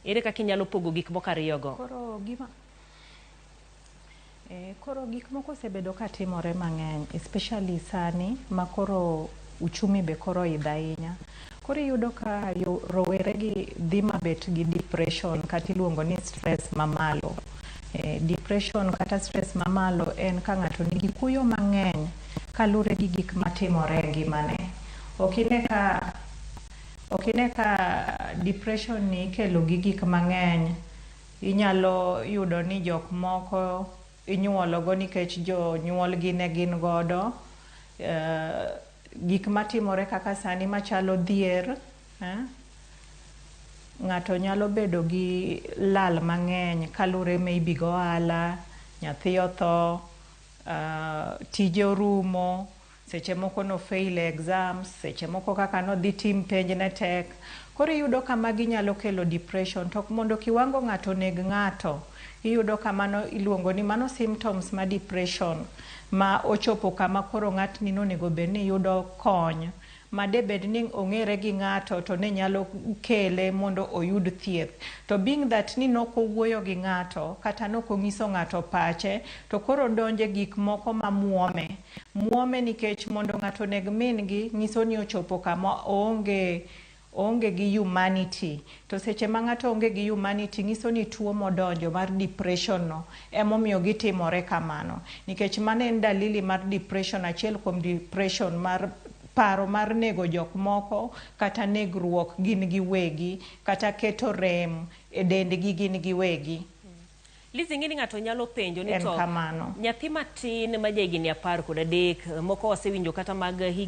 ere kaka inyalo pogo gik moko ariyogo? Koro gik moko osebedo ka timore mang'eny, especially sani ma koro uchumi be koro idho ahinya. Koro iyudo ka rowere gi dhi mabet gi depression kata iluongo ni stress mamalo. Depression kata stress mamalo en ka ng'ato nigi kuyo mang'eny kalure gi gik matimore e ngimane. Ok ine ka depression ni ikelo gi gik mang'eny. Inyalo yudo ni jok moko inyuologo nikech jonyuolgi ne gin godo. Gik matimore kaka sani machalo dhier, ng'ato nyalo bedo gi lal mang'eny kalure maybe gi ohala, nyathi otho, tije orumo, seche moko no fail e exams, seche moko kaka nodhi tim penj ne tek. Koro iyudo ka magi nyalo kelo depression. To mondo kiwango ng'ato neg ng'ato, iyudo ka mano iluongo ni mano symptoms ma depression ma ochopo kama koro ng'atni nonego bed ni yudo kony ma debed ni ong'ere gi ng'ato to ne nyalo kele mondo oyud thieth. To being that ni nokowuoyo gi ng'ato kata nokong'iso ng'ato pache, to koro donje gik moko ma muome nikech mondo ng'ato neg min gi nyiso ni ochopo kama onge gi humanity. To seche ma ng'ato onge gi humanity nyiso ni tuo modonjo mar depression no emomiyo gitimore kamano. Nikech mano en dalili mar depression, achiel kuom depression mar paro mar nego jok moko kata negruok gin giwegi kata keto rem e dendgi gin giwegi. Lizi, ng'eni ng'ato nyalo penjo ni to nyathi matin ma ja higni 13, moko wasewinjo kata mag higni